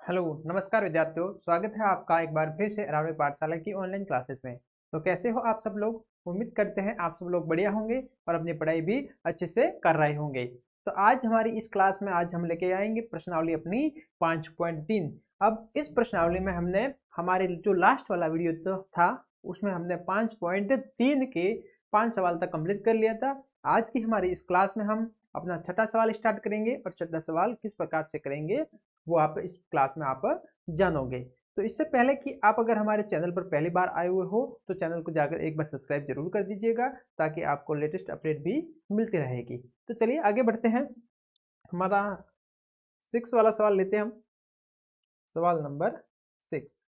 Hello नमस्कार विद्यार्थियों, स्वागत है आपका एक बार फिर से अरावली पाठशाला की ऑनलाइन क्लासेस में। तो कैसे हो आप सब लोग? उम्मीद करते हैं आप सब लोग बढ़िया होंगे और अपनी पढ़ाई भी अच्छे से कर रहे होंगे। तो आज हमारी इस क्लास में आज हम लेके आएंगे प्रश्नावली अपनी 5.3। अब इस प्रश्नावली में हमने हमारे जो लास्ट वाला वीडियो था उसमें हमने 5.3 के 5 सवाल तक कंप्लीट कर लिया था। आज की हमारी इस क्लास में हम अपना छठा सवाल स्टार्ट करेंगे और छठा सवाल किस प्रकार से करेंगे वो आप इस क्लास में आप जानोगे। तो इससे पहले कि आप अगर हमारे चैनल पर पहली बार आए हुए हो तो चैनल को जाकर एक बार सब्सक्राइब जरूर कर दीजिएगा ताकि आपको लेटेस्ट अपडेट भी मिलती रहेगी। तो चलिए आगे बढ़ते हैं। हमारा 6 वाला सवाल लेते हैं हम। सवाल नंबर 6।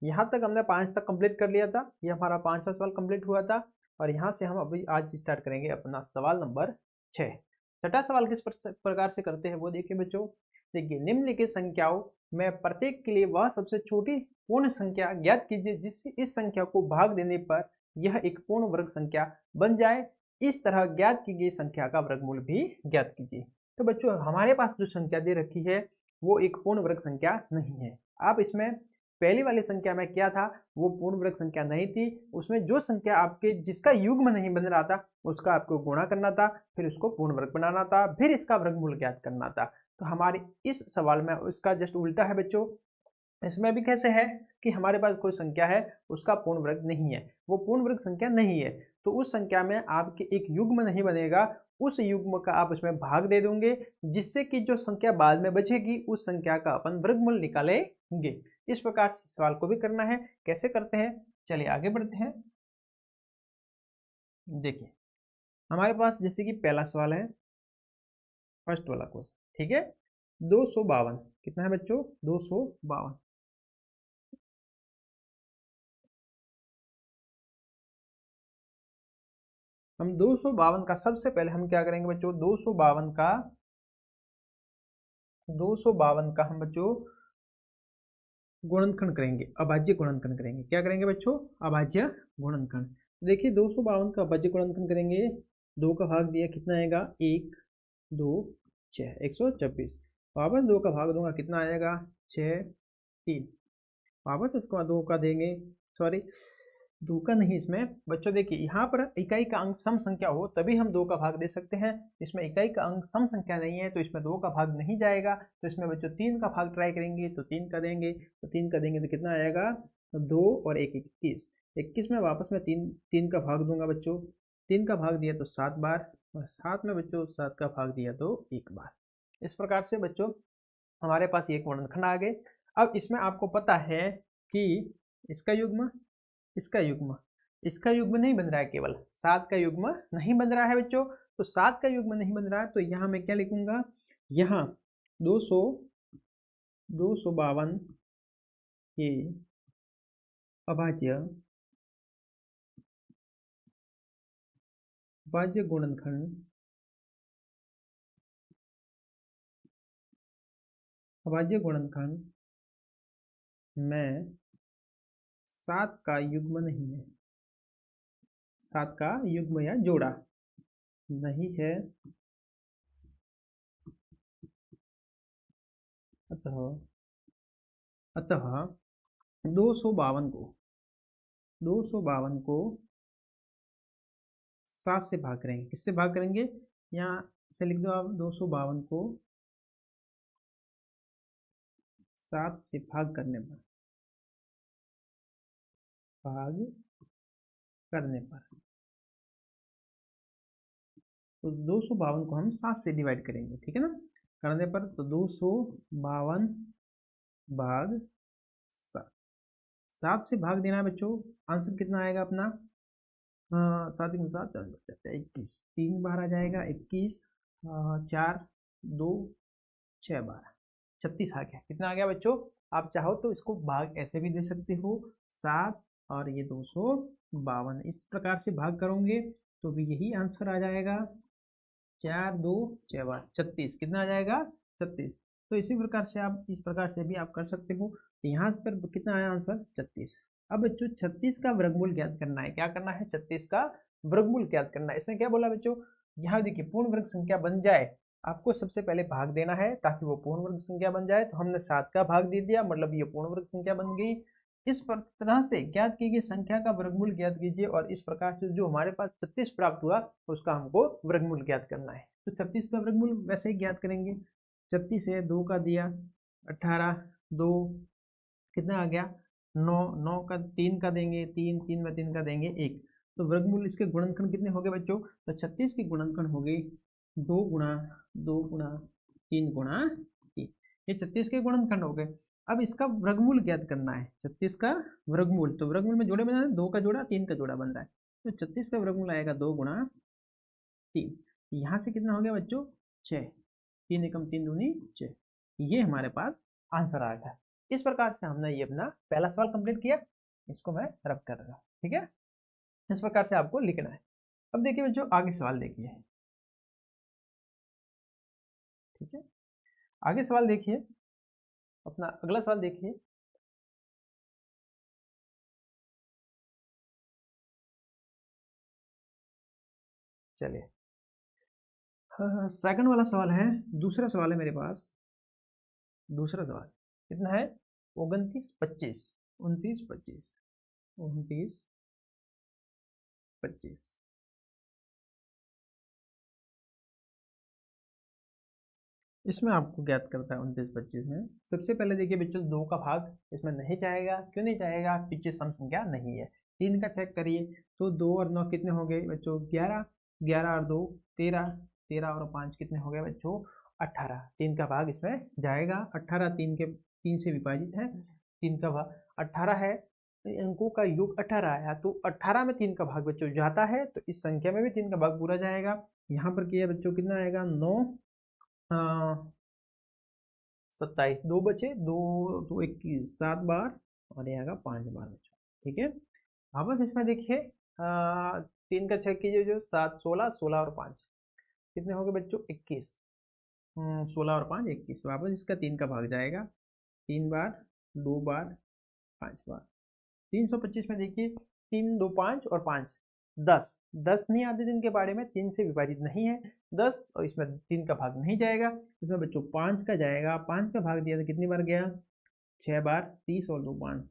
यहाँ तक हमने 5 तक कंप्लीट कर लिया था। ये हमारा 5वां सवाल कंप्लीट हुआ था और यहाँ से हम अभी आज स्टार्ट करेंगे अपना सवाल नंबर 6। छठा सवाल किस प्रकार से करते हैं वो देखिए बच्चों। देखिए, निम्नलिखित संख्याओं में प्रत्येक के लिए वह सबसे छोटी पूर्ण संख्या ज्ञात कीजिए जिससे इस संख्या को भाग देने पर यह एक पूर्ण वर्ग संख्या बन जाए। इस तरह ज्ञात की गई संख्या का वर्गमूल भी ज्ञात कीजिए। तो बच्चों, हमारे पास जो संख्या दे रखी है वो एक पूर्ण वर्ग संख्या नहीं है। आप इसमें पहली वाली संख्या में क्या था, वो पूर्ण वर्ग संख्या नहीं थी। उसमें जो संख्या आपके जिसका युग्म नहीं बन रहा था उसका आपको गुणा करना था, फिर उसको पूर्ण वर्ग बनाना था, फिर इसका वर्गमूल ज्ञात करना था। तो हमारे इस सवाल में उसका जस्ट उल्टा है बच्चों। इसमें भी कैसे है कि हमारे पास कोई संख्या है उसका पूर्ण वर्ग नहीं है, वो पूर्ण वर्ग संख्या नहीं है, तो उस संख्या में आपके एक युग्म नहीं बनेगा। उस युग्म का आप उसमें भाग दे दोगे जिससे कि जो संख्या बाद में बचेगी उस संख्या का अपन वर्गमूल निकालेंगे। इस प्रकार से सवाल को भी करना है। कैसे करते हैं, चलिए आगे बढ़ते हैं। देखिए, हमारे पास जैसे कि पहला सवाल है, फर्स्ट वाला क्वेश्चन, ठीक है। 252 कितना है बच्चों? 252। हम 252 का सबसे पहले हम क्या करेंगे बच्चों? 252 का हम बच्चों गुणनखंड करेंगे, अभाज्य गुणनखंड करेंगे। क्या करेंगे बच्चों? अभाज्य गुणनखंड। देखिए, 252 का अभाज्य गुणनखंड करेंगे। 2 का भाग दिया कितना आएगा? 1 2 6, 126। वापस 2 का भाग दूंगा कितना आएगा? 6 3। वापस इसको 2 का देंगे, सॉरी 2 का नहीं, इसमें बच्चों देखिए यहाँ पर इकाई का अंक सम संख्या हो तभी हम 2 का भाग दे सकते हैं। इसमें इकाई का अंक सम संख्या नहीं है तो इसमें 2 का भाग नहीं जाएगा। तो इसमें बच्चों 3 का भाग ट्राई करेंगे तो 3 का देंगे, तो 3 का देंगे तो कितना आएगा? 2 और 1 21। 21 में वापस में 3 का भाग दूंगा बच्चों। 3 का भाग दिया तो 7 बार, और 7 में बच्चों 7 का भाग दिया तो 1 बार। इस प्रकार से बच्चों हमारे पास ये वर्णनखंड आ गए। अब इसमें आपको पता है कि इसका युग्म, इसका युग्म, इसका युग्म नहीं बन रहा है, केवल 7 का युग्म नहीं बन रहा है बच्चों। तो 7 का युग्म नहीं बन रहा है तो यहाँ मैं क्या लिखूंगा? यहाँ 252 के अभाज्य गुणनखंड, अभाज्य गुणनखंड में 7 का युग्म नहीं है, 7 का युग्म या जोड़ा नहीं है। अतः अतः 252 को 7 से भाग करेंगे। किससे भाग करेंगे? यहाँ से लिख दो आप, 252 को 7 से भाग करने पर, भाग करने पर, तो 252 को हम 7 से डिवाइड करेंगे, ठीक है ना, करने पर। तो 252 भाग 7, 7 से भाग देना है बच्चों। आंसर कितना आएगा अपना? हाँ, 7 के 7 21, 3 बार आ जाएगा 21, 4 2 6 बार 36 आ गया। कितना आ गया बच्चों? आप चाहो तो इसको भाग ऐसे भी दे सकते हो, 7 और ये 252, इस प्रकार से भाग करोगे तो भी यही आंसर आ जाएगा। 4 2 6 बार 36, कितना आ जाएगा? 36। तो इसी प्रकार से आप इस प्रकार से भी आप कर सकते हो। तो यहाँ पर कितना आया आंसर? 36। अब बच्चों 36 का वर्गमूल ज्ञात करना है। क्या करना है? 36 का वर्गमूल ज्ञात करना है। इसमें क्या बोला बच्चों? यहाँ देखिए, पूर्ण वर्ग संख्या बन जाए आपको सबसे पहले भाग देना है ताकि वो पूर्ण वर्ग संख्या बन जाए। तो हमने 7 का भाग दे दिया, मतलब ये पूर्ण वर्ग संख्या बन गई। इस तरह से ज्ञात की गई संख्या का वर्गमूल ज्ञात कीजिए और इस प्रकार से जो हमारे पास 36 प्राप्त हुआ उसका हमको वर्गमूल ज्ञात करना है। तो 36 का वर्गमूल वैसे ही ज्ञात करेंगे। 36 है, 2 का दिया 18, 2 कितना आ गया 9, 9 का 3 का देंगे 3, 3 में 3 का देंगे 1। तो वर्गमूल इसके गुणनखंड कितने हो गए बच्चों? तो 36 की गुणनखंड हो गई 2 गुणा 2 गुणा 3 गुणा 3। ये 36 के गुणनखंड हो गए। अब इसका वर्गमूल ज्ञात करना है, 36 का वर्गमूल। तो वर्गमूल में जोड़े बना है, 2 का जोड़ा 3 का जोड़ा बन रहा है। तो 36 का वर्गमूल आएगा 2 गुणा 3। यहाँ से कितना हो गया बच्चों? 6। 3 एकम 3 दूनी 6। ये हमारे पास आंसर आ गया। इस प्रकार से हमने ये अपना पहला सवाल कंप्लीट किया। इसको मैं रब कर रहा हूँ, ठीक है। इस प्रकार से आपको लिखना है। अब देखिए बच्चों आगे सवाल देखिए, ठीक है। आगे सवाल देखिए, अपना अगला सवाल देखिए। चलिए, सेकंड वाला सवाल है, दूसरा सवाल है मेरे पास। दूसरा सवाल कितना है? 29, 25, 29, 25, 29, 25। इसमें आपको ज्ञात करता है 29, 25 में। सबसे पहले देखिए बच्चों, 2 का भाग इसमें नहीं चाहेगा। क्यों नहीं चाहेगा? पीछे सम संख्या नहीं है। 3 का चेक करिए तो 2 और 9 कितने हो गए बच्चों? 11, 11 और 2 13, 13 और 5 कितने हो गए बच्चों? 18। 3 का भाग इसमें जाएगा। 18 3 से विभाजित है। 3 का भाग 18 है, तो अंकों का योग 18 आया। तो 18 में 3 का भाग बच्चों जाता है, तो इस संख्या में भी 3 का भाग पूरा जाएगा। यहाँ पर किया बच्चों कितना आएगा? 9, 27, 2 बचे, 2 2 21, 7 बार और यहाँ का 5 बार बचा, ठीक है। वापस इसमें देखिए 3 का चेक कीजिए, जो 7, 16, 16 और 5 कितने हो गए बच्चों? 21। 16 और 5 21। वापस इसका 3 का भाग जाएगा, 3 बार, 2 बार, 5 बार। 325 में देखिए 3, 2, 5 और 5 10। 10 नहीं आते दिन के बारे में, 3 से विभाजित नहीं है 10, और इसमें 3 का भाग नहीं जाएगा। इसमें बच्चों 5 का जाएगा। 5 का भाग दिया तो कितनी बार गया? 6 बार। 30 और 2 5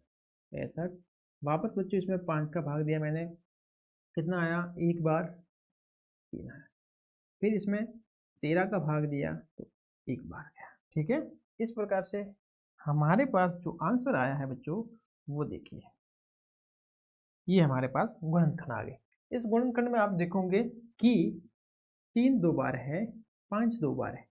65। वापस बच्चों इसमें 5 का भाग दिया मैंने, कितना आया? 1 बार 3 आया। फिर इसमें 13 का भाग दिया तो 1 बार गया, ठीक है। इस प्रकार से हमारे पास जो आंसर आया है बच्चों वो देखिए, ये हमारे पास गुणनखंड आ गए। इस गुणनखंड में आप देखोगे कि 3 2 बार है, 5 2 बार है,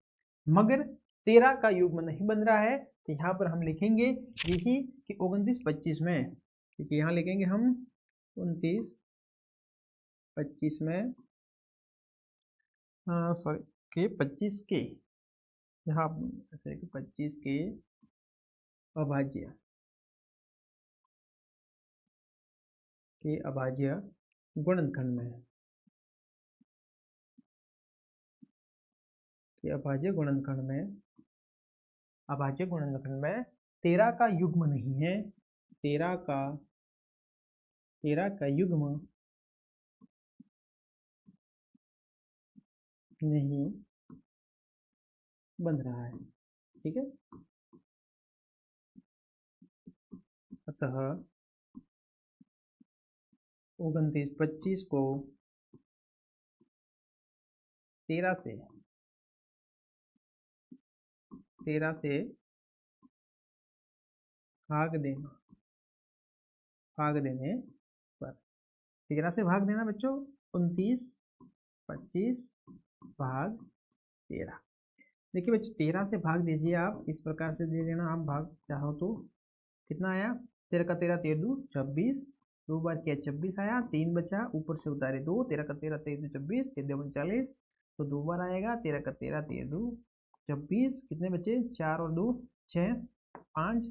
मगर 13 का युग्म नहीं बन रहा है। तो यहाँ पर हम लिखेंगे यही कि 29 25 में, ठीक है। यहाँ लिखेंगे हम 29 25 में, सॉरी के 25 के, यहाँ 25 के अभाज्य गुणनखंड में, कि अभाज्य गुणनखंड में 13 का युग्म नहीं है। 13 का युग्म नहीं बन रहा है, ठीक है। अतः 29 25 को 13 से भाग देने पर, 13 से भाग देना बच्चों, 29 25 भाग 13। देखिए बच्चों 13 से भाग दीजिए आप, इस प्रकार से दे देना आप भाग चाहो तो। कितना आया? 13 का 13 13 2 26, 2 बार किया 26 आया, 3 बचा, ऊपर से उतारे 2, 13 का 13 13 2 26, 13 2 39, तो 2 बार आएगा। 13 का 13 13 2 26, कितने बचे? 4 और 2 6, 5,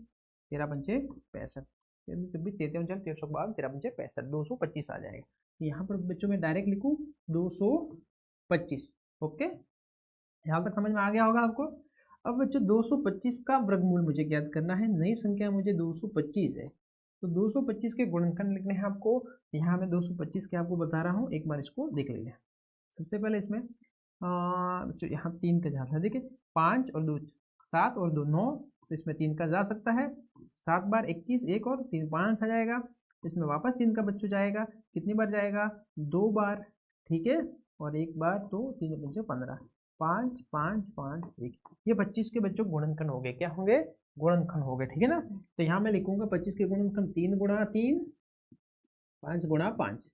13 पंचे 65, 26 13 39 13 बाग 13 पंचे 65, 225 आ जाएगा। यहाँ पर बच्चों में डायरेक्ट लिखूँ 225। ओके, यहाँ तक समझ में आ गया होगा आपको। अब बच्चों 225 का वर्गमूल मुझे ज्ञात करना है। नई संख्या मुझे 225 है, तो 225 के गुणनखंड लिखने हैं आपको। यहाँ मैं 225 के आपको बता रहा हूँ, एक बार इसको देख लीजिए। सबसे पहले इसमें बच्चों यहाँ 3 का जाता है, देखिए 5 और 2 7 और 2 9, तो इसमें 3 का जा सकता है। 7 बार 21, एक और 3 5 आ जाएगा, इसमें वापस 3 का बच्चों जाएगा, कितनी बार जाएगा 2 बार, ठीक है, और एक बार तो 3 बच्चों 15, 5 5 5 1, ये 25 के बच्चों गुणनखंड हो गए, क्या होंगे गुणनखंड हो गए, ठीक है ना। तो यहाँ मैं लिखूंगा 25 के गुणनखंड 3 गुणा 3 5 गुणा 5।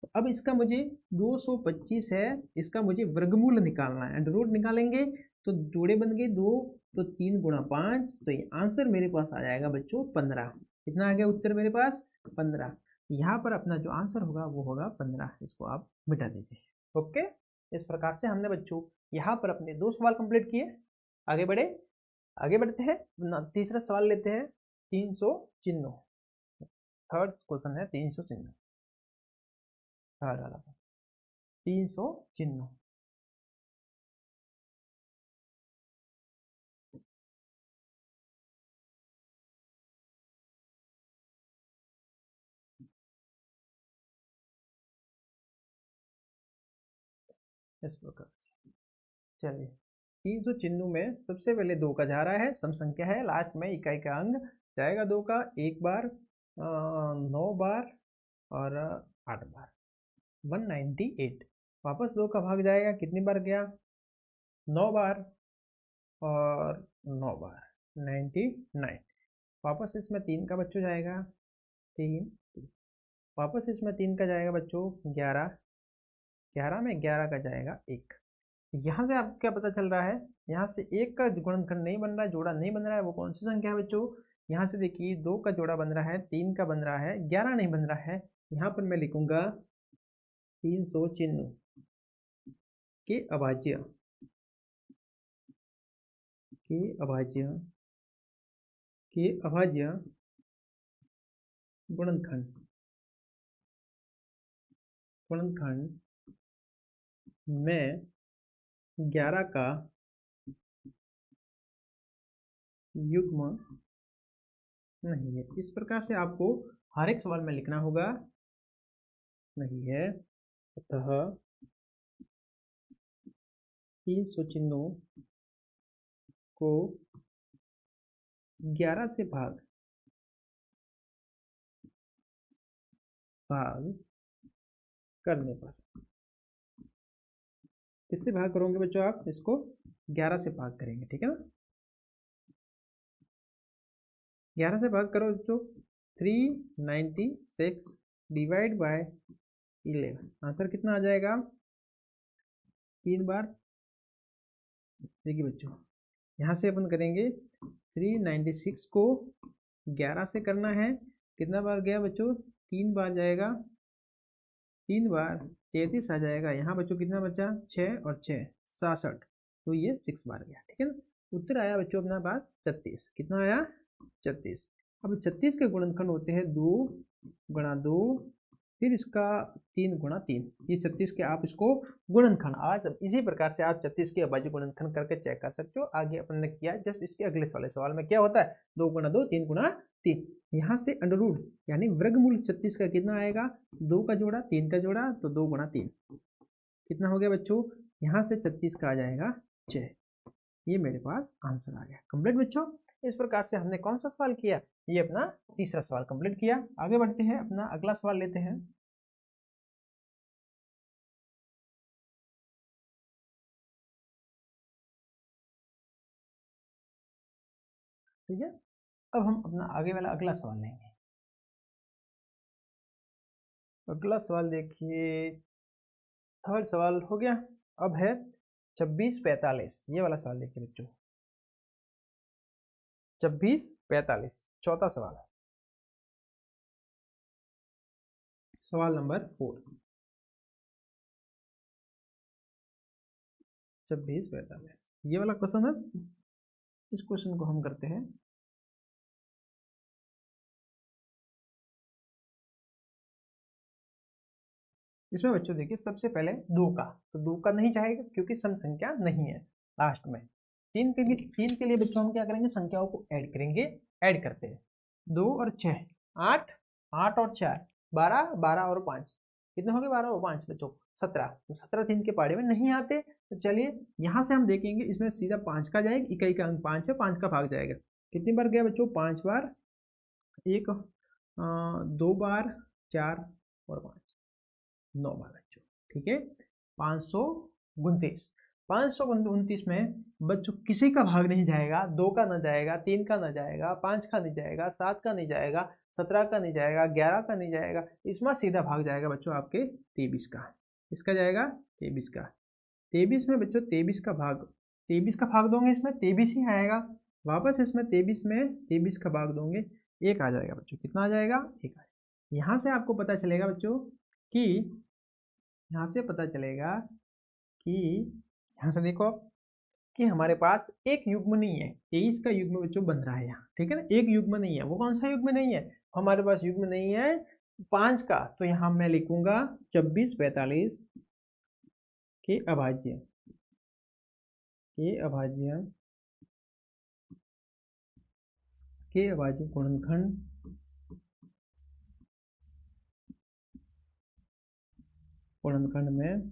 तो अब इसका मुझे 225 है, इसका मुझे वर्गमूल निकालना है, अंडर रूट निकालेंगे तो जोड़े बन गए 2, तो 3 गुणा 5, तो ये आंसर मेरे पास आ जाएगा बच्चों 15। कितना आ गया उत्तर मेरे पास 15। यहाँ पर अपना जो आंसर होगा वो होगा 15, इसको आप मिटा दीजिए। ओके, इस प्रकार से हमने बच्चों यहाँ पर अपने 2 सवाल कंप्लीट किए। आगे बढ़ते हैं, तीसरा सवाल लेते हैं 300 चिन्हों। थर्ड क्वेश्चन है 300 चिन्हों, थर्ड वाला 300 चिन्हों। इस प्रकार से चलिए 300 चिन्हों में सबसे पहले 2 का जा रहा है, सम संख्या है, लास्ट में इकाई का अंग जाएगा 2 का, 1 बार 9 बार और 8 बार 198। वापस 2 का भाग जाएगा, कितनी बार गया 9 बार और 9 बार 99। वापस इसमें 3 का बच्चों जाएगा 3, वापस इसमें 3 का जाएगा बच्चों 11, 11 में 11 का जाएगा 1। यहाँ से आपको क्या पता चल रहा है, यहाँ से 1 का गुणनखंड नहीं बन रहा है, जोड़ा नहीं बन रहा है, वो कौन सी संख्या है बच्चों। यहाँ से देखिए 2 का जोड़ा बन रहा है, 3 का बन रहा है, 11 नहीं बन रहा है। यहाँ पर मैं लिखूंगा 300 चिन्हों के अभाज्य गुणनखंड में 11 का युग्म नहीं है। इस प्रकार से आपको हर एक सवाल में लिखना होगा, नहीं है, अतः 300 चिन्हों को 11 से भाग करने पर, किससे भाग करोगे बच्चों आप, इसको 11 से भाग करेंगे, ठीक है ना। 11 से भाग करो बच्चों, 396 डिवाइड बाय 11, आंसर कितना आ जाएगा 3 बार। देखिए बच्चों यहाँ से अपन करेंगे 396 को 11 से करना है, कितना बार गया बच्चों 3 बार जाएगा, 3 बार 33 आ जाएगा। यहाँ बच्चों कितना बचा 6 और 6 66, तो ये 6 बार गया, ठीक है ना। उत्तर आया बच्चों अपना बात 36, कितना आया 36। अब 36 के गुणनखंड होते हैं 2 गुणा 2, फिर इसका 3 गुणा 3, ये 36 के आप इसको गुणनखंड, आज इसी प्रकार से आप 36 के अभाज्य गुणनखंड करके चेक कर सकते हो। आगे अपन ने किया जस्ट इसके अगले वाले सवाल में क्या होता है 2 गुणा 2 3 गुणा 3, यहाँ से अंडर रूट यानी वर्गमूल 36 का कितना आएगा 2 का जोड़ा 3 का जोड़ा, तो 2 गुणा 3 कितना हो गया बच्चों, यहाँ से 36 का आ जाएगा 6। ये मेरे पास आंसर आ गया कंप्लीट बच्चों। इस प्रकार से हमने कौन सा सवाल किया, ये अपना तीसरा सवाल कंप्लीट किया। आगे बढ़ते हैं, अपना अगला सवाल लेते हैं। ठीक है, अब हम अपना आगे वाला अगला सवाल लेंगे। अगला सवाल देखिए, थर्ड सवाल हो गया। अब है 2645, ये वाला सवाल देखिए बच्चों, 2645 चौथा सवाल, सवाल नंबर 4, 2645 ये वाला क्वेश्चन है। इस क्वेश्चन को हम करते हैं, इसमें बच्चों देखिए सबसे पहले 2 का, तो 2 का नहीं चाहेगा क्योंकि सम संख्या नहीं है लास्ट में। 3 के लिए बच्चों हम क्या करेंगे, संख्याओं को ऐड करेंगे, ऐड करते हैं 2 और 6 8, 8 और 4 12, 12 और 5 कितने हो गए 12 और 5 बच्चों 17। तो 17 3 के पहाड़े में नहीं आते। तो चलिए यहाँ से हम देखेंगे, इसमें सीधा 5 का जाएगा, इकाई का अंक 5 है, 5 का भाग जाएगा। कितनी बार गया बच्चों 5 बार, 1 2 बार, 4 और 5, 9 बार बच्चों। ठीक है 529। 529 में बच्चों किसी का भाग नहीं जाएगा, 2 का ना जाएगा, 3 का ना जाएगा, 5 का नहीं जाएगा, 7 का नहीं जाएगा, 17 का नहीं जाएगा, 11 का नहीं जाएगा। इसमें सीधा भाग जाएगा बच्चों आपके 23 का। इसका जाएगा 23 का। 23 में बच्चों 23 का भाग, 23 का भाग दोगे इसमें 23 ही आएगा। वापस इसमें 23 में 23 का भाग दोगे 1 आ जाएगा बच्चों। कितना आ जाएगा 1 आएगा। यहाँ से आपको पता चलेगा बच्चों कि, यहाँ से पता चलेगा कि, यहाँ से देखो कि हमारे पास एक युग्म नहीं है, 23 का युग्म बच्चों बन रहा है यहाँ। ठीक है ना, एक युग्म नहीं है। वो कौन सा युग्म नहीं है, हमारे पास युग्म नहीं है 5 का। तो यहाँ मैं लिखूंगा 26 45 के अभाज्य, के अभाज्य गुणनखंड में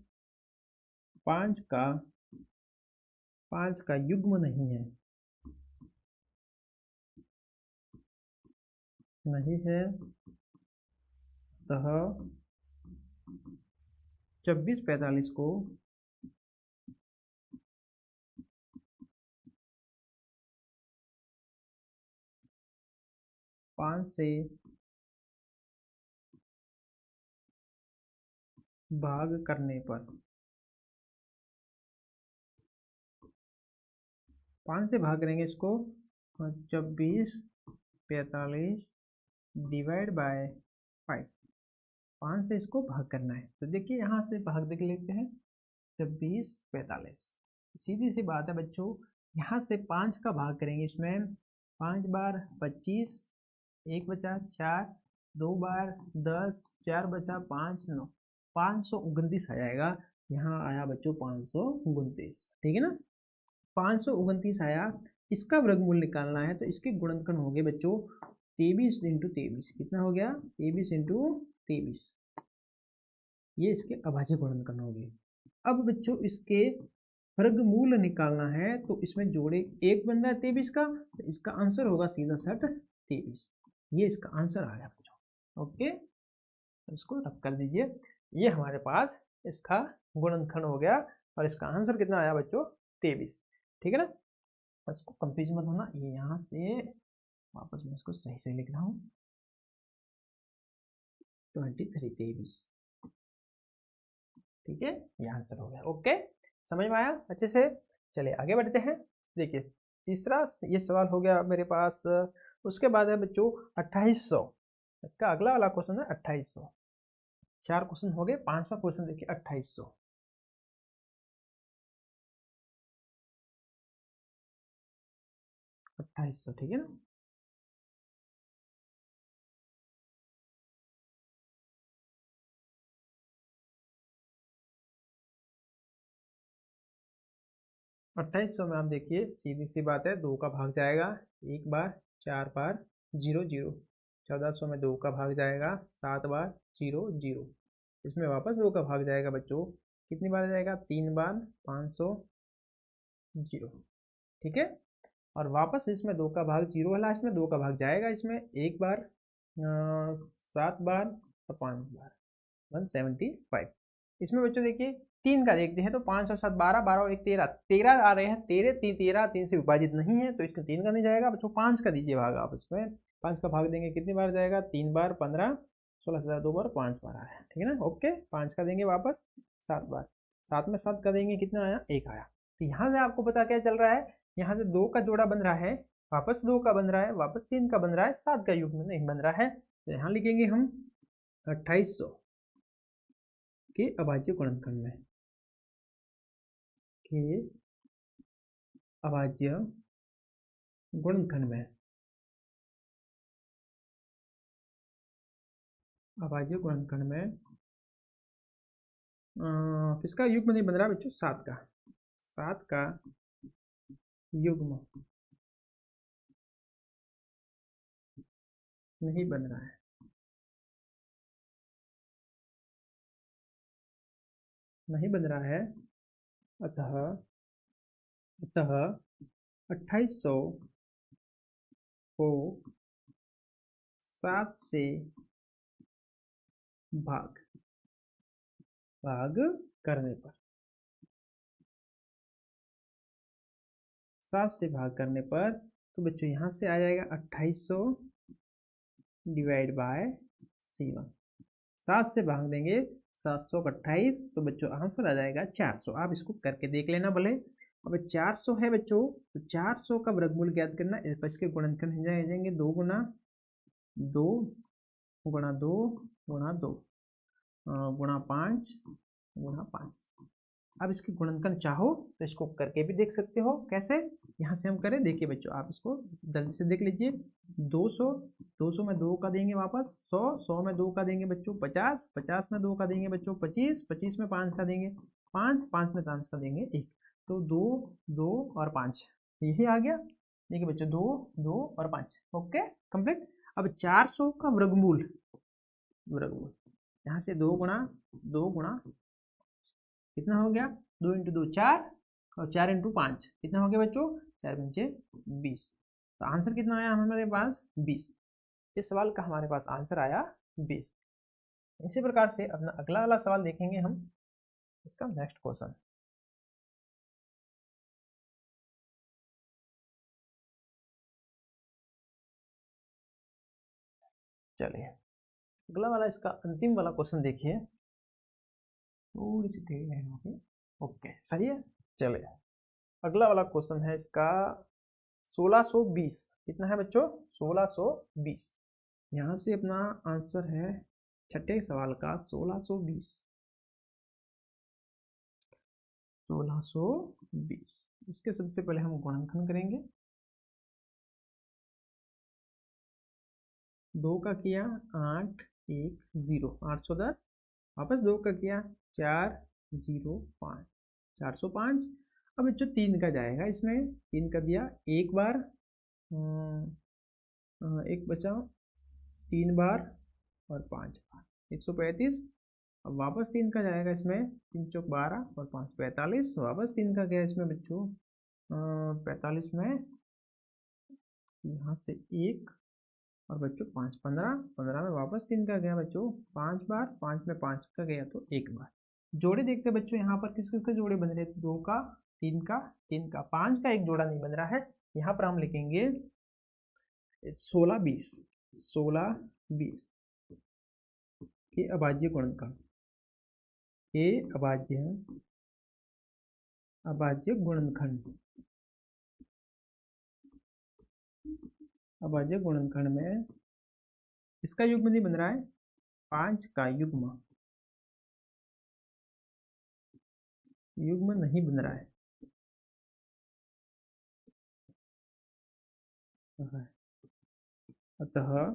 5 का युग्म नहीं है, अतः 26 45 को पाँच से भाग करने पर, 5 से भाग करेंगे इसको, 26 45 डिवाइड बाय 5, 5 से इसको भाग करना है। तो देखिए यहाँ से भाग देख लेते हैं 26 45। सीधी सी बात है बच्चों, यहाँ से 5 का भाग करेंगे इसमें, 5 बार 25, 1 बचा 4, 2 बार 10, 4 बचा 5 9, 529 आ जाएगा। यहाँ आया बच्चों 529। ठीक है ना, 529 आया। इसका वर्गमूल निकालना है तो इसके गुणनखंड हो गए बच्चों 23 इंटू 23। कितना हो गया 23 इंटू 23, ये इसके अभाज्य गुणनखंड हो गए। अब बच्चों इसके वर्गमूल निकालना है तो इसमें जोड़े 1 बन रहा है 23 का, तो इसका आंसर होगा सीधा 23। ये इसका आंसर आ गया बच्चों। ओके, इसको रब कर दीजिए। ये हमारे पास इसका गुणनखंड हो गया और इसका आंसर कितना आया बच्चों 23। ठीक है ना, इसको कंफ्यूज मत होना। ये यहाँ से वापस मैं इसको सही से लिख रहा हूँ 23। ठीक है, ये आंसर हो गया। ओके, समझ में आया अच्छे से। चलिए आगे बढ़ते हैं। देखिए तीसरा ये सवाल हो गया मेरे पास। उसके बाद है बच्चों 2800। इसका अगला वाला क्वेश्चन है 2800। 4 क्वेश्चन हो गए, 5वां क्वेश्चन देखिए 2800। 2800 ठीक है ना। अट्ठाईस सौ में आप देखिए सीधी सी बात है, 2 का भाग जाएगा 1 बार, 4 बार 0 0। 1400 में 2 का भाग जाएगा 7 बार 0 0। इसमें वापस 2 का भाग जाएगा बच्चों, कितनी बार जाएगा 3 बार 500 0। ठीक है, और वापस इसमें 2 का भाग 0 है, लास्ट में 2 का भाग जाएगा इसमें 1 बार, 7 बार और 5 बार 175। इसमें बच्चों देखिए 3 का देखते हैं तो 5 और 7 12, 12 और 1 13, 13 आ रहे हैं। 13 3 से विभाजित नहीं है तो इसका 3 का नहीं जाएगा बच्चों। 5 का दीजिए भाग आप इसमें, 5 का भाग देंगे कितनी बार जाएगा 3 बार 15, 16 17 2 बार 5 बार आया। ठीक है ना, ओके। 5 का देंगे वापस 7 बार, 7 में 7 का देंगे कितना आया 1 आया। तो यहाँ से आपको पता क्या चल रहा है, यहाँ से 2 का जोड़ा बन रहा है, वापस 2 का बन रहा है, वापस 3 का बन रहा है, 7 का युग्म नहीं बन रहा है। तो यहाँ लिखेंगे हम 2800 के अभाज्य गुणनखंड में, के अभाज्य गुणनखंड में, अभाज्य गुणनखंड में किसका युग्म नहीं बन रहा बच्चों 7 का, 7 का युग्म नहीं बन रहा है। नहीं बन रहा है, अतः अतः 2800 को 7 से भाग करने पर 7 से भाग करने पर तो बच्चों यहाँ से आ जाएगा 2800 डिवाइड बाय C1। 7 से भाग देंगे 700 का 28, तो बच्चों आंसर आ जाएगा 400। आप इसको करके देख लेना भले। अब 400 है बच्चों, तो 400 का वर्गमूल ज्ञात करना। इसके गुणनखंड हो जाएंगे 2 गुना 2 गुणा 2 गुणा 2 गुणा 5 गुणा 5। अब इसके गुणनखंड चाहो तो इसको करके भी देख सकते हो। कैसे? यहाँ से हम करें, देखिए बच्चों आप इसको जल्दी से देख लीजिए। 200 200 में 2 का देंगे वापस 100 100 में 2 का देंगे बच्चों 50 50 में 2 का देंगे बच्चों 25 25 में 5 का देंगे 5 5 में 5 का देंगे 1। तो 2 2 और 5 यही आ गया। देखिए बच्चों 2 2 और 5 ओके कंप्लीट। अब 400 का वर्गमूल यहाँ से 2 गुणा कितना हो गया? 2 इंटू 2 4 और 4 इंटू 5 कितना हो गया बच्चों? 4 पंचे 20। तो आंसर कितना आया हमारे पास? 20। इस सवाल का हमारे पास आंसर आया 20। इसी प्रकार से अपना अगला वाला सवाल देखेंगे हम, इसका नेक्स्ट क्वेश्चन। चलिए अगला वाला, इसका अंतिम वाला क्वेश्चन देखिए। थोड़ी सी देरी नहीं होगी, ओके सही है। चलिए अगला वाला क्वेश्चन है इसका 1620। कितना है बच्चों? 1620। यहाँ से अपना आंसर है छठे सवाल का 1620। 1620 इसके सबसे पहले हम गुणनखंड करेंगे। 2 का किया 8 1 0 810, वापस 2 का किया 4 0 5 405। अब बच्चों 3 का जाएगा इसमें, 3 का दिया एक बार, एक बचा 3 बार और 5 बार 135। अब वापस 3 का जाएगा इसमें, 3 चौक 12 और 5 45। वापस 3 का गया इसमें बच्चों 45 में यहाँ से 1 और बच्चों 5 15 15 में वापस 3 का गया बच्चों 5 बार, 5 में 5 का गया तो 1 बार। जोड़े देखते बच्चों यहाँ पर किस किसके जोड़े बन रहे? 2 का 3 का 3 का 5 का एक जोड़ा नहीं बन रहा है। यहाँ पर हम लिखेंगे 16 20 16 20 के अभाज्य गुणनखंड, के अभाज्य गुणनखंड। अभाज्य गुणनखंड में इसका युग्म नहीं बन रहा है, 5 का युग्म नहीं बन रहा है। अतः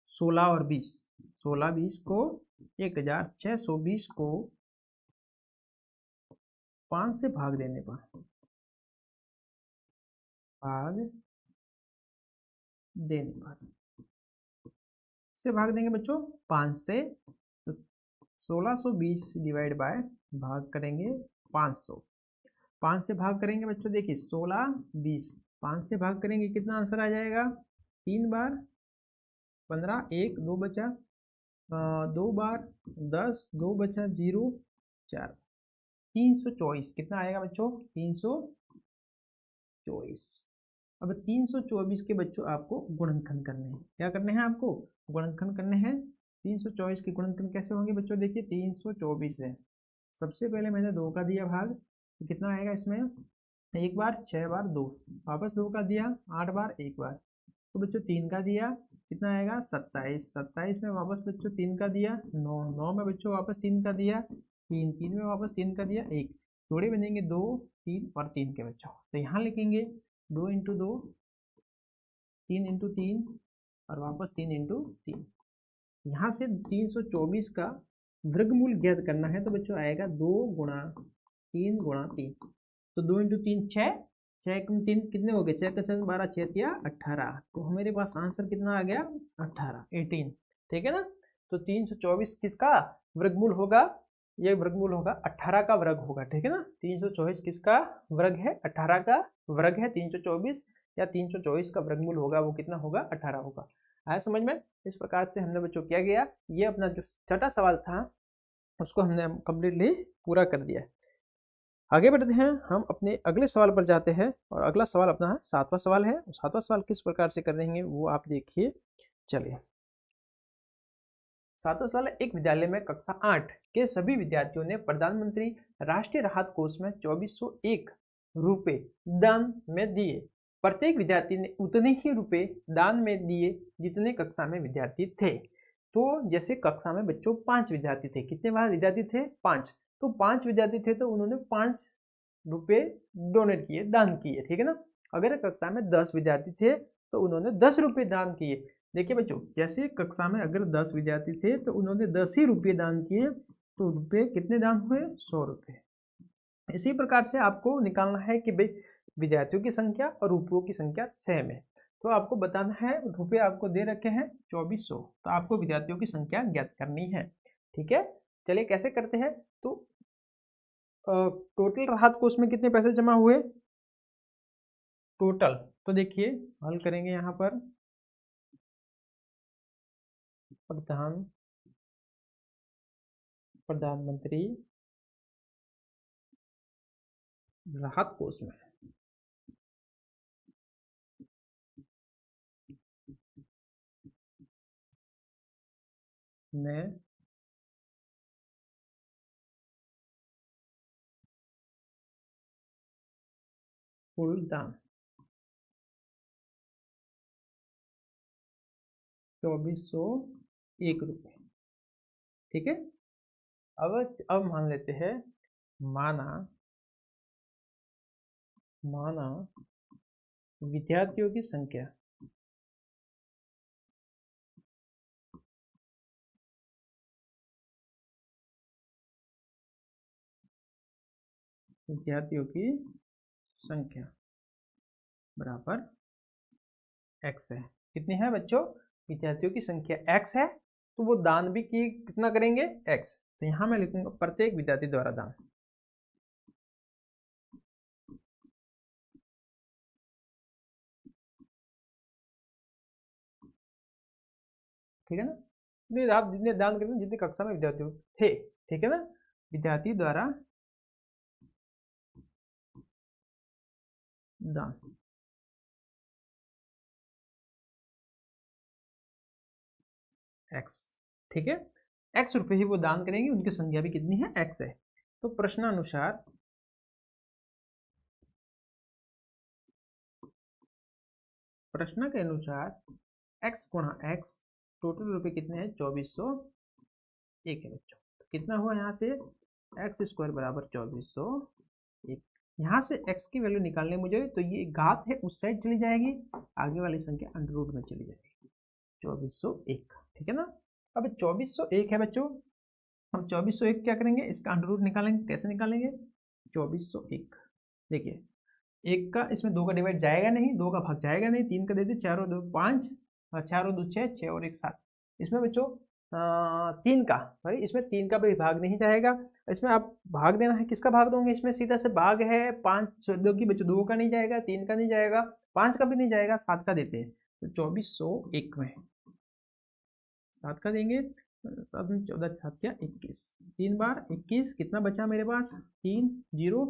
16 और 20 16 20 को 1620 को 5 से भाग देने पर से भाग देंगे बच्चों 5 से, तो 1620 डिवाइड बाय भाग करेंगे 500। 5 से भाग करेंगे बच्चों, देखिए 16 20 5 से भाग करेंगे कितना आंसर आ जाएगा? 3 बार 15 1 2 बचा 2 बार 10 2 बचा 0 4 324 कितना आएगा बच्चों? 324। अब 324 के बच्चों आपको गुणनखंड करने हैं। क्या करने हैं आपको? गुणनखंड करने हैं। 324 के गुणनखंड कैसे होंगे बच्चों? देखिए 324 है, सबसे पहले मैंने 2 का दिया भाग, तो कितना आएगा इसमें? 1 बार 6 बार 2, वापस 2 का दिया 8 बार 1 बार, तो बच्चों 3 का दिया कितना आएगा? 27 27 में वापस बच्चों 3 का दिया 9 9 में बच्चों वापस 3 का दिया 3 3 में वापस 3 का दिया 1। जोड़े बनेंगे 2 3 और 3 के बच्चों, तो यहाँ लिखेंगे 2 इंटू 2 3 इंटू 3 और वापस 3 इंटू 3। यहाँ से 324 का वर्गमूल ज्ञात करना है, तो बच्चों आएगा 2 गुणा 3 गुणा 3, तो 2 इंटू 3 6 6 कम 3 कितने हो गए? 6 का 6 12 6 18, तो हमारे पास आंसर कितना आ गया? 18 18। ठीक है ना? तो 324 किसका वर्गमूल होगा? ये वर्गमूल होगा 18 का वर्ग होगा, ठीक है ना। 324 किसका वर्ग है? 18 का वर्ग है 324, या 324 का वर्गमूल होगा वो कितना होगा? 18 होगा। आया समझ में? इस प्रकार से हमने बच्चों किया गया। ये अपना जो छठा सवाल था उसको हमने कम्प्लीटली पूरा कर दिया। आगे बढ़ते हैं, हम अपने अगले सवाल पर जाते हैं, और अगला सवाल अपना सातवां सवाल है। सातवां सवाल किस प्रकार से कर देंगे वो आप देखिए। चलिए, सातवां सवाल, एक विद्यालय में कक्षा 8 के सभी विद्यार्थियों ने प्रधानमंत्री राष्ट्रीय राहत कोष में 2401 रुपए दान में दिए। प्रत्येक विद्यार्थी ने उतने ही रुपए दान में दिए जितने कक्षा में विद्यार्थी थे। तो जैसे कक्षा में बच्चों 5 विद्यार्थी थे, कितने बार विद्यार्थी थे? 5। तो 5 विद्यार्थी थे तो उन्होंने 5 रुपए डोनेट किए, दान किए, ठीक है ना। अगर कक्षा में 10 विद्यार्थी थे तो उन्होंने 10 रुपए दान किए। देखिए बच्चों, जैसे कक्षा में अगर 10 विद्यार्थी थे तो उन्होंने 10 ही रुपये दान किए, तो रुपये कितने दान हुए? 100 रुपये। इसी प्रकार से आपको निकालना है कि भाई विद्यार्थियों की संख्या और रुपयों की संख्या 6 में। तो आपको बताना है, रुपये आपको दे रखे हैं 2400, तो आपको विद्यार्थियों की संख्या ज्ञात करनी है, ठीक है। चलिए कैसे करते हैं। तो टोटल राहत कोष में कितने पैसे जमा हुए टोटल? तो देखिए हल करेंगे यहाँ पर। प्रधानमंत्री राहत कोष में कुल दान 2401 रुपये, ठीक है। अब मान लेते हैं, माना विद्यार्थियों की संख्या बराबर x है। कितनी है बच्चों? विद्यार्थियों की संख्या x है, तो वो दान भी कितना करेंगे? x। तो यहां मैं लिखूंगा प्रत्येक विद्यार्थी द्वारा दान, ठीक है ना। आप जितने दान करते हैं, जितने कक्षा में विद्यार्थी थे, ठीक है ना, विद्यार्थी द्वारा दान x, ठीक है। x रुपए ही वो दान करेंगे, उनकी संख्या भी कितनी है? x है। तो प्रश्नानुसार प्रश्न के अनुसार x गुणा x, टोटल रुपए कितने हैं? 2401 है बच्चों। तो कितना हुआ यहाँ से? एक्स स्क्वायर बराबर 2401। यहाँ से x की वैल्यू निकालने मुझे, तो ये घात है उस साइड चली जाएगी, आगे वाली संख्या अंडर रूट में चली जाएगी, 2401, ठीक है ना। अब 2401 है बच्चों, हम 2401 क्या करेंगे? इसका अंडर रूट निकालेंगे। कैसे निकालेंगे? 2401, देखिए एक का इसमें 2 का डिवाइड जाएगा नहीं, 2 का भाग जाएगा नहीं, 3 का दे दे, 4 और 2 5, 4 और 2 6, 6 और 1 7। इसमें बच्चों 3 का, भाई इसमें 3 का भी भाग नहीं जाएगा। इसमें आप भाग देना है, किसका भाग दोगे? इसमें सीधा से भाग है 5 2 की बच्चों, 2 का नहीं जाएगा, 3 का नहीं जाएगा, 5 का भी नहीं जाएगा, 7 का देते हैं। तो 2401 में 7 का देंगे, 7 में 14 7 क्या 21, 3 बार 21, कितना बचा मेरे पास? 3 0,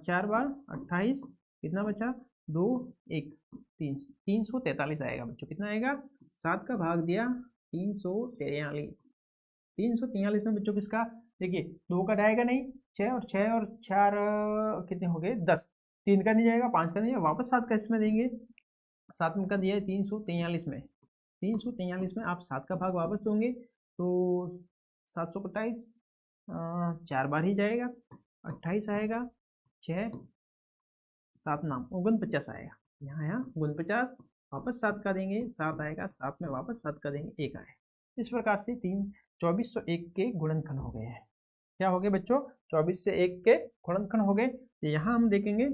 4 बार 28, कितना बचा? 2 1 3, 343 आएगा बच्चों। कितना आएगा? 7 का भाग दिया 343, 343 में बच्चों किसका? देखिए 2 का जाएगा नहीं, 6 और 6 और 4 कितने हो गए? 10, 3 का नहीं जाएगा, 5 का नहीं जाएगा, वापस 7 का इसमें देंगे। 7 में का दिया है 343 में, 343 में आप 7 का भाग वापस दोगे तो 727, 4 बार ही जाएगा, 28 आएगा, 6 7 नाम 49 आएगा, यहाँ 49, वापस 7 का देंगे, 7 आएगा, 7 में वापस 7 का देंगे, 1 आएगा। इस प्रकार से 2401 के गुणनखंड हो गए हैं। क्या हो गए बच्चों? 24 से 1 के गुणनखंड हो गए। तो यहाँ हम देखेंगे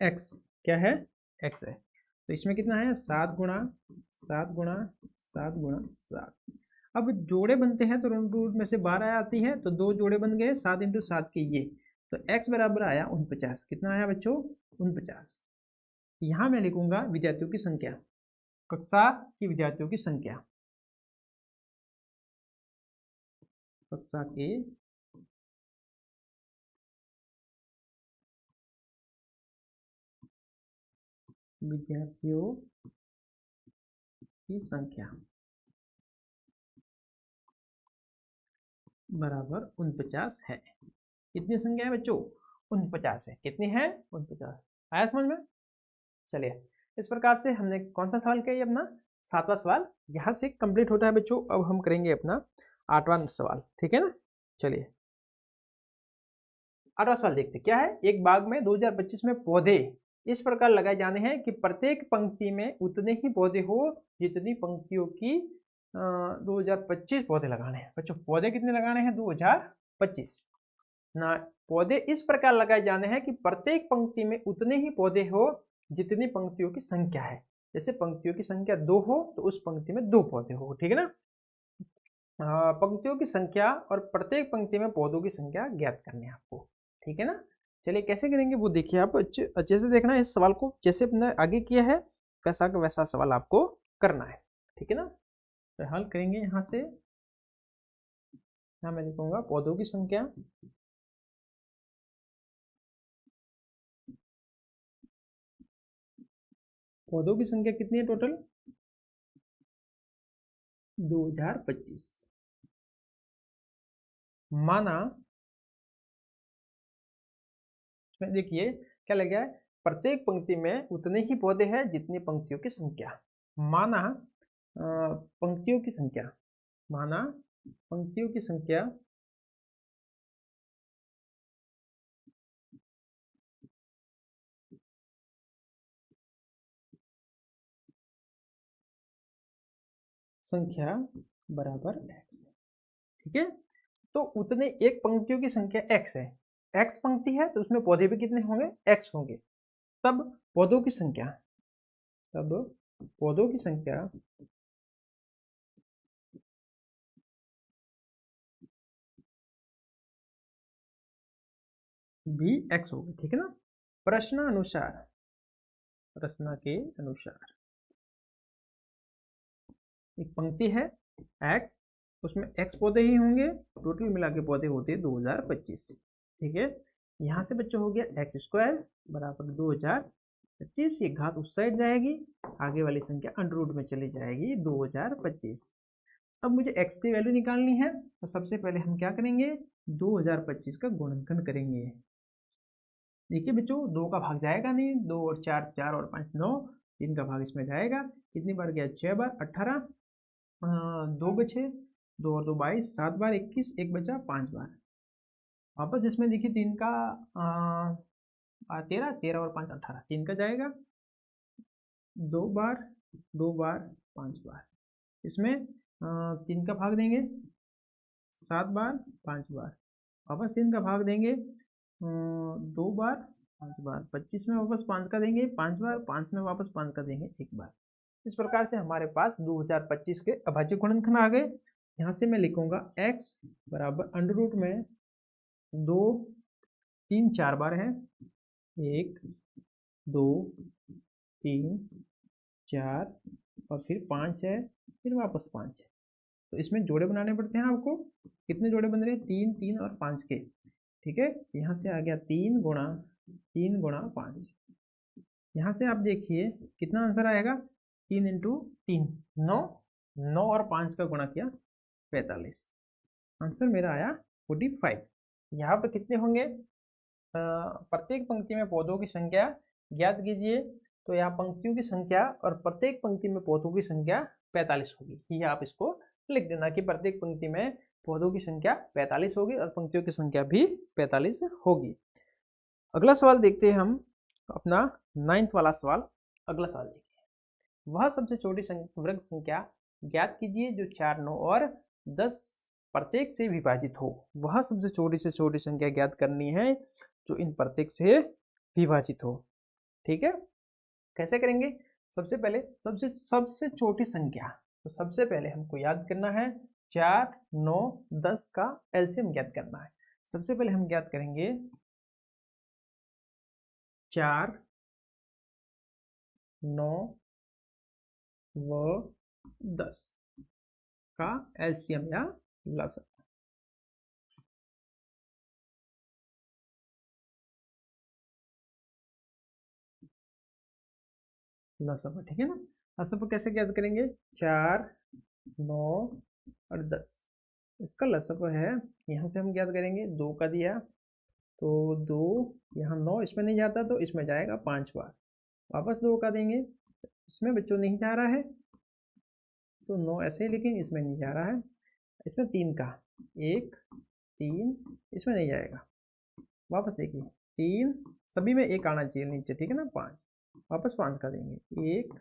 x क्या है? x है। तो इसमें कितना है 7 गुणा 7 गुणा 7 गुणा 7। अब जोड़े बनते हैं तो रूट में से 12 आती है, तो 2 जोड़े बन गए 7 इंटू 7 के ये, तो x बराबर आया 49। कितना आया बच्चों 49। यहाँ मैं लिखूंगा विद्यार्थियों की संख्या, कक्षा की विद्यार्थियों की संख्या, कक्षा के विद्यार्थियों की संख्या बराबर 49 है। कितनी संख्या है बच्चों 49 है। कितनी है 49। आया समझ में। चलिए इस प्रकार से हमने कौन सा सवाल किया, ये अपना 7वां सवाल यहाँ से कंप्लीट होता है बच्चों। अब हम करेंगे अपना 8वां सवाल, ठीक है ना। चलिए 8वां सवाल देखते क्या है। एक बाग में 2025 में पौधे इस प्रकार लगाए जाने हैं कि प्रत्येक पंक्ति में उतने ही पौधे हो जितनी पंक्तियों की 2025 पौधे लगाने हैं। बच्चों पौधे कितने लगाने हैं 2025 ना। पौधे इस प्रकार लगाए जाने हैं कि प्रत्येक पंक्ति में उतने ही पौधे हो जितनी पंक्तियों की संख्या है। जैसे पंक्तियों की संख्या 2 हो तो उस पंक्ति में 2 पौधे हो, ठीक है ना। पंक्तियों की संख्या और प्रत्येक पंक्ति में पौधों की संख्या ज्ञात करनी है आपको, ठीक है ना। चलिए कैसे करेंगे वो देखिए आप, अच्छे से देखना है इस सवाल को। जैसे अपने आगे किया है वैसा का वैसा सवाल आपको करना है, ठीक है ना। तो हल करेंगे यहाँ से। यहाँ मैं लिखूंगा पौधों की संख्या, पौधों की संख्या कितनी है टोटल 2025। माना देखिए क्या लग गया है, प्रत्येक पंक्ति में उतने ही पौधे हैं जितनी पंक्तियों की संख्या। माना पंक्तियों की संख्या, माना पंक्तियों की संख्या बराबर x, ठीक है। तो उतने एक पंक्तियों की संख्या x है, x पंक्ति है तो उसमें पौधे भी कितने होंगे x होंगे। तब पौधों की संख्या, तब पौधों की संख्या भी x होगी, ठीक है ना। प्रश्नानुसार, प्रश्न के अनुसार एक पंक्ति है x, उसमें x पौधे ही होंगे, टोटल मिला के पौधे होते हैं 2025, ठीक है। यहाँ से बच्चों हो गया एक्स स्क्वायर बराबर 2025, ये घात उस साइड जाएगी, आगे वाली संख्या अंडर रूट में चली जाएगी 2025। अब मुझे x की वैल्यू निकालनी है, तो सबसे पहले हम क्या करेंगे 2025 का गुणनखंड करेंगे। देखिए बच्चों 2 का भाग जाएगा नहीं, 2 और 4 4 और 5 9, 3 का भाग इसमें जाएगा। कितनी बार गया 6 बार 18, 2 बचे, 2 और 2 22, 7 बार 21, 1 बचा 5 बार। वापस इसमें देखिए 3 का 13, 13 और 5 18, 3 का जाएगा 2 बार 2 बार 5 बार। इसमें 3 का भाग देंगे 7 बार 5 बार, वापस 3 का भाग देंगे 2 बार 5 बार, 25 में वापस 5 का देंगे 5 बार, 5 में वापस 5 का देंगे 1 बार। इस प्रकार से हमारे पास 2025 के अभाज्य गुणनखंड आ गए। यहाँ से मैं लिखूंगा x बराबर अंडर रूट में 2 3 4 बार है, 1 2 3 4 और फिर 5 है, फिर वापस 5 है। तो इसमें जोड़े बनाने पड़ते हैं आपको। कितने जोड़े बन रहे हैं 3 3 और 5 के, ठीक है। यहाँ से आ गया 3 गुणा 5। यहाँ से आप देखिए कितना आंसर आएगा 3 इंटू 3 9, 9 और 5 का गुणा किया 45, आंसर मेरा आया 45। यहाँ पर कितने होंगे प्रत्येक पंक्ति में पौधों की संख्या ज्ञात कीजिए। तो यहाँ पंक्तियों की संख्या और प्रत्येक पंक्ति में पौधों की संख्या 45 होगी। ये आप इसको लिख देना कि प्रत्येक पंक्ति में पौधों की संख्या 45 होगी और पंक्तियों की संख्या भी 45 होगी। अगला सवाल देखते हैं हम अपना 9th वाला सवाल। अगला सवाल देखिए, वह सबसे छोटी वर्ग संख्या ज्ञात कीजिए जो 4 9 और 10 प्रत्येक से विभाजित हो। वह सबसे छोटी से छोटी संख्या ज्ञात करनी है जो इन प्रत्येक से विभाजित हो, ठीक है। कैसे करेंगे सबसे पहले सबसे सबसे छोटी संख्या, तो सबसे पहले हमको याद करना है 4, 9, 10 का एलसीएम ज्ञात करना है। सबसे पहले हम ज्ञात करेंगे 4, 9 व 10 का एलसीएम या लसागु। लसागु ठीक है ना। लसागु कैसे ज्ञात करेंगे? 4, 9 और 10, इसका लसागु है, यहाँ से हम ज्ञात करेंगे 2 का दिया तो 2, यहाँ 9 इसमें नहीं जाता तो इसमें जाएगा 5 बार, वापस 2 का देंगे, इसमें बच्चों नहीं जा रहा है तो 9 ऐसे ही लिखेंगे, इसमें नहीं जा रहा है। इसमें 3 का, 1, 3, इसमें नहीं जाएगा, वापस देखिए 3, सभी में 1 आना चाहिए नीचे, ठीक है ना। 5, वापस 5 का देंगे, 1,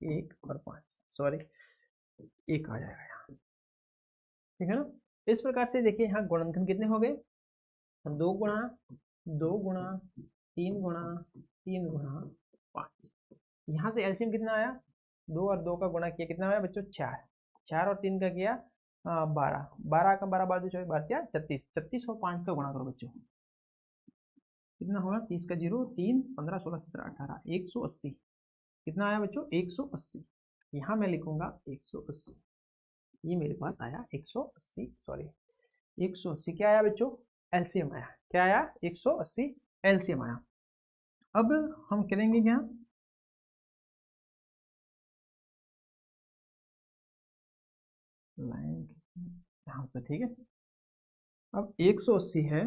1 और 5, सॉरी 1 आ जाएगा यहाँ, ठीक है ना। इस प्रकार से देखिए यहाँ गुणनखंड कितने हो गए? 2 गुणा 2 गुणा 3 गुणा 3 गुणा 5। यहाँ से एलसीएम कितना आया? 2 और 2 का गुणा किया, कितना आया बच्चों? 4, 4 और 3 का किया 12, 12 का 12 बार 2 बार क्या 36, 36 और 5 का गुणा करो बच्चों, कितना होगा? 30 का 0, 3, 15, 16, 17, 18, 180। कितना आया बच्चों? 180। यहाँ मैं लिखूंगा 180, ये मेरे पास आया 180, सॉरी 180 क्या आया बच्चों? एलसीएम आया। क्या आया? 180 एलसीएम आया। अब हम करेंगे क्या? लाइन यहाँ से, ठीक है। अब 180 है,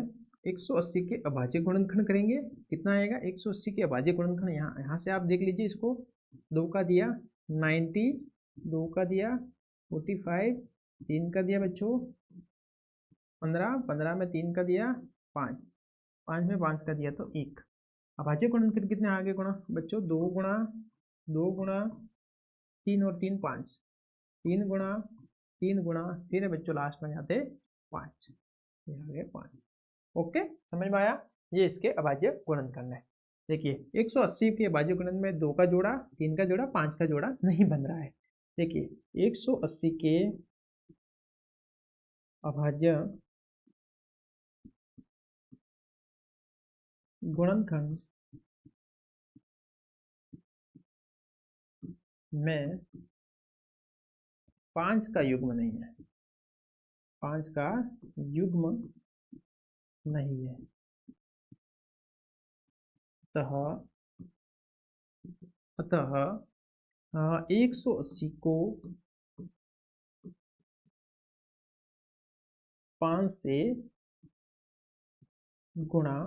180 के अभाज्य गुणनखंड करेंगे, कितना आएगा? 180 के अभाज्य गुणनखंड यहाँ से आप देख लीजिए इसको, 2 का दिया 90, 2 का दिया 45, 3 का दिया बच्चों 15, 15 में 3 का दिया 5, 5 में 5 का दिया तो 1। अभाज्य गुणनखंड कितने आगे गुणा बच्चों? 2 गुणा 2 गुणा 3 और 3 5, 3 गुणा 3 गुणा, फिर बच्चों लास्ट में जाते 5, ये आ गए 5। ओके, समझ में आया? ये इसके अभाज्य गुणनखंड है। देखिए 180 के अभाज्य गुणन में 2 का जोड़ा, 3 का जोड़ा, 5 का जोड़ा नहीं बन रहा है। देखिए 180 के अभाज्य गुणनखंड में 5 का युग्म नहीं है, 5 का युग्म नहीं है, अतः 180 को 5 से गुणा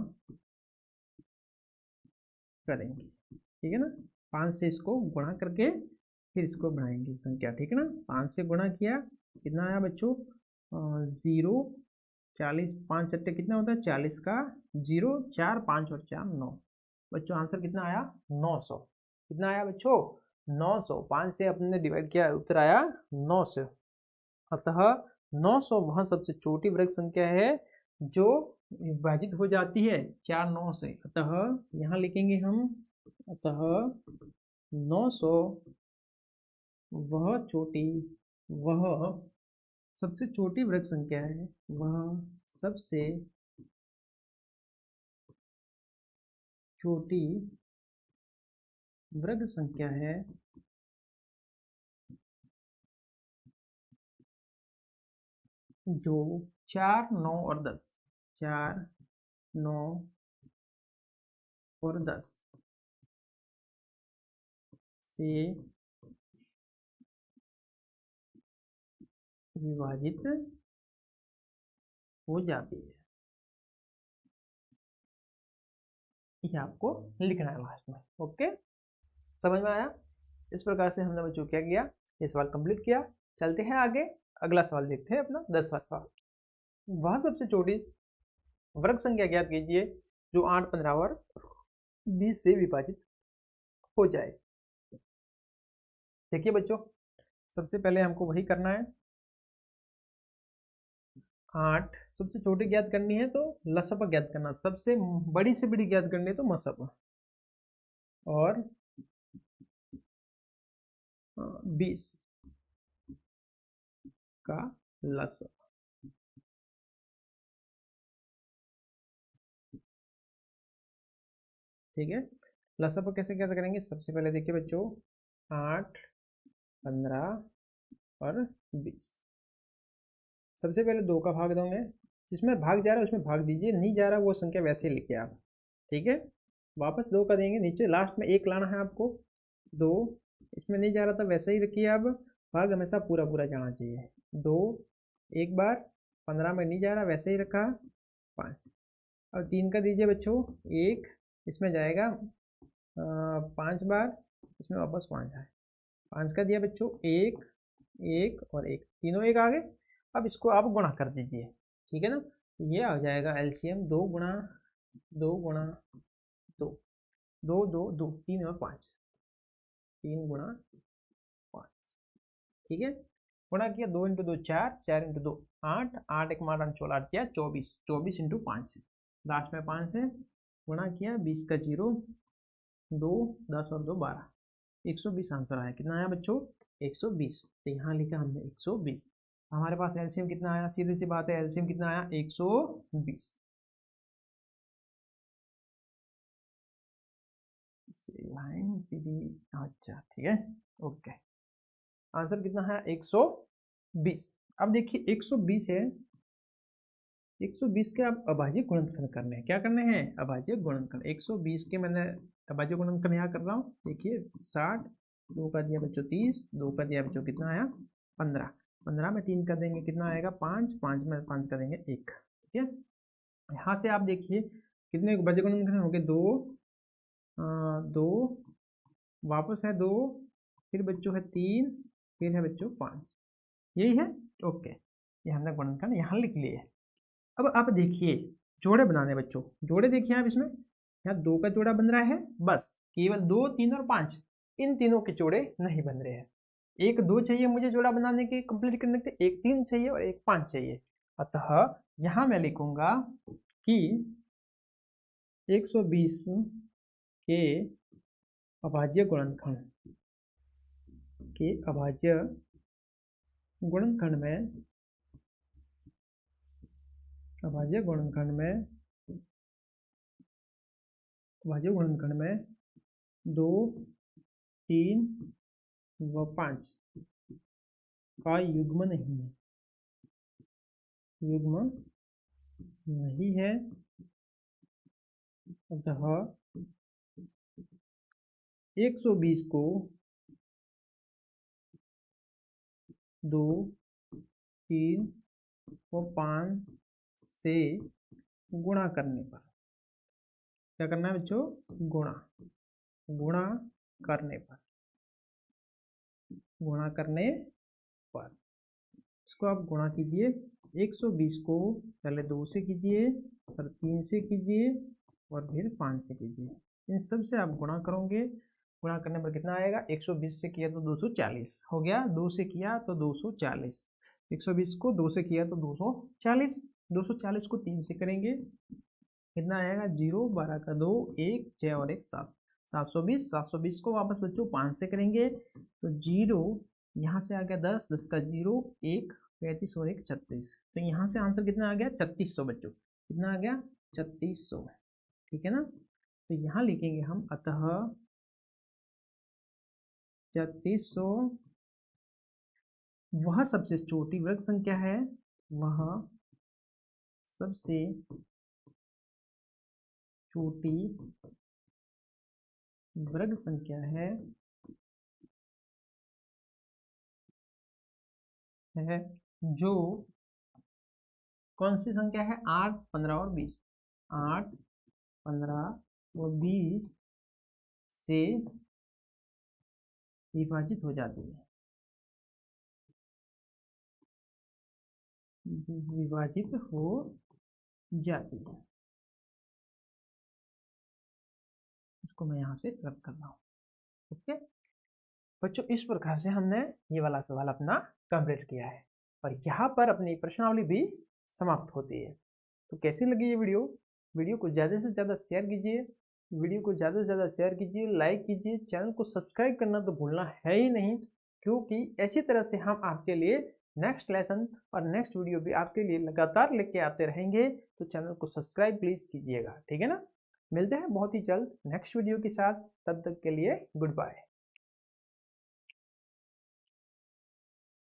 करेंगे, ठीक है ना। 5 से इसको गुणा करके फिर इसको बढ़ाएंगे संख्या, ठीक है ना। 5 से गुणा किया, कितना आया बच्चों? 0, 40, 5 चट्टे कितना होता है? 40 का 0, 4, 5 और 4 9। बच्चों आंसर कितना आया? 900। कितना आया बच्चों? 900। 5 से अपने डिवाइड किया, उत्तर आया 900। अतः 900 वह सबसे छोटी वर्ग संख्या है जो विभाजित हो जाती है 4 9 से। अतः यहाँ लिखेंगे हम, अतः 900 वह सबसे छोटी वर्ग संख्या है, वह सबसे छोटी वर्ग संख्या है जो 4 9 और 10, 4 9 और 10 से विभाजित हो जाती है। ये आपको लिखना है लास्ट में। ओके, समझ में आया? इस प्रकार से हमने बच्चों क्या किया, ये सवाल कंप्लीट किया। चलते हैं आगे, अगला सवाल देखते हैं अपना 10वां सवाल। वह सबसे छोटी वर्ग संख्या ज्ञात कीजिए जो 8 15 और 20 से विभाजित हो जाए। देखिए बच्चों, सबसे पहले हमको वही करना है, 8 सबसे छोटी ज्ञात करनी है तो लसागु ज्ञात करना, सबसे बड़ी से बड़ी ज्ञात करनी है तो मसागु। और 20 का लसाअ। ठीक है, लसाअ पर कैसे क्या करेंगे? सबसे पहले देखिए बच्चों, 8, 15 और 20। सबसे पहले 2 का भाग दोगे, जिसमें भाग जा रहा है उसमें भाग दीजिए, नहीं जा रहा वो संख्या वैसे ही लिखिए आप। ठीक है, वापस 2 का देंगे, नीचे लास्ट में 1 लाना है आपको। 2 इसमें नहीं जा रहा था वैसे ही रखिए, अब भाग हमेशा पूरा पूरा जाना चाहिए। 2 एक बार, 15 में नहीं जा रहा वैसे ही रखा, 5। अब 3 का दीजिए बच्चों, 1 इसमें जाएगा 5 बार, इसमें वापस 5 आए। 5 का दिया बच्चों, 1 1 और 1, तीनों 1 आ गए। अब इसको आप गुणा कर दीजिए, ठीक है ना। ये आ जाएगा एलसीएम 2 गुणा 2 गुणा 2, 2 2 2, 3 और 5, 3 गुणा 5। ठीक है, गुणा किया, 2 इंटू 2 4, 4 इंटू 2 8, 8 एक मार 16 किया 24, 24 इंटू 5, लास्ट में 5 है। गुणा किया, 20 का 0, 2 10 और 2 12, 120 आंसर आया। कितना आया बच्चों? 120। तो यहाँ लिखा हमने 120। हमारे पास एलसीएम कितना आया? सीधी सी बात है, एलसीएम कितना आया? 120। लाइन सीधी, अच्छा ठीक है, ओके। आंसर कितना है? 120। अब देखिए 120 है, 120 के आप अभाज्य गुणनखंड करने हैं। क्या करने हैं? अभाज्य गुणनखंड। 120 के मैंने अभाज्य गुणनखंड यहाँ कर रहा हूँ। देखिए 60, 2 का दिया बच्चों 30, 2 का दिया बच्चों कितना आया? 15, 15 में 3 का देंगे कितना आएगा? 5, 5 में 5 का देंगे 1। ठीक है, यहाँ से आप देखिए कितने अभाज्य गुणनखंड हो गए? 2 2, वापस है 2, फिर बच्चों है 3, फिर है बच्चों 5। यही है, ओके। ये हमने गुणनखंड यहाँ लिख लिए। अब आप देखिए जोड़े बनाने बच्चों, जोड़े देखिए आप इसमें, यहाँ 2 का जोड़ा बन रहा है, बस केवल 2 3 और 5, इन तीनों के जोड़े नहीं बन रहे हैं। 1 2 चाहिए मुझे जोड़ा बनाने के, कंप्लीट करने के, 1 3 चाहिए और 1 5 चाहिए। अतः यहाँ मैं लिखूंगा कि 120 के अभाज्य गुणनखंड के अभाज्य गुणनखंड में, अभाज्य गुणनखंड में, अभाज्य गुणनखंड में 2 3 व 5 का युग्म नहीं है, युग्म नहीं है। अतः 120 को 2 3 और 5 से गुणा करने पर, क्या करना है बच्चों? गुणा, गुणा करने पर, गुणा करने पर इसको आप गुणा कीजिए। 120 को पहले 2 से कीजिए, फिर 3 से कीजिए और फिर 5 से कीजिए। इन सब से आप गुणा करोगे, गुणा करने पर कितना आएगा? 120 से किया तो 240 हो गया, 2 से किया तो 240, 120 को 2 से किया तो 240, 240 को 3 से करेंगे कितना आएगा? 0 12 का 2 1 6 और 1 7, 720। 720 को वापस बच्चों 5 से करेंगे तो 0 यहाँ से आ गया 10, 10 का 0 1 35 और 1 36। तो यहाँ से आंसर कितना आ गया? 3600 बच्चों। कितना आ गया? 3600। ठीक है ना, तो यहाँ लिखेंगे हम, अतः 3600 वह सबसे छोटी वर्ग संख्या है, वह सबसे छोटी वर्ग संख्या है जो, कौन सी संख्या है? 8 15 और 20, 8 15 और 20 से विभाजित हो जाती है, विभाजित हो जाती है। इसको मैं यहाँ से रद्द कर रहा हूँ। ओके बच्चों, इस प्रकार से हमने ये वाला सवाल अपना कंप्लीट किया है और यहाँ पर अपनी प्रश्नावली भी समाप्त होती है। तो कैसी लगी ये वीडियो? वीडियो को ज़्यादा से ज़्यादा शेयर कीजिए, वीडियो को ज़्यादा से ज़्यादा शेयर कीजिए, लाइक कीजिए, चैनल को सब्सक्राइब करना तो भूलना है ही नहीं। क्योंकि ऐसी तरह से हम आपके लिए नेक्स्ट लेसन और नेक्स्ट वीडियो भी आपके लिए लगातार लेके आते रहेंगे। तो चैनल को सब्सक्राइब प्लीज़ कीजिएगा, ठीक है ना। मिलते हैं बहुत ही जल्द नेक्स्ट वीडियो के साथ, तब तक के लिए गुड बाय।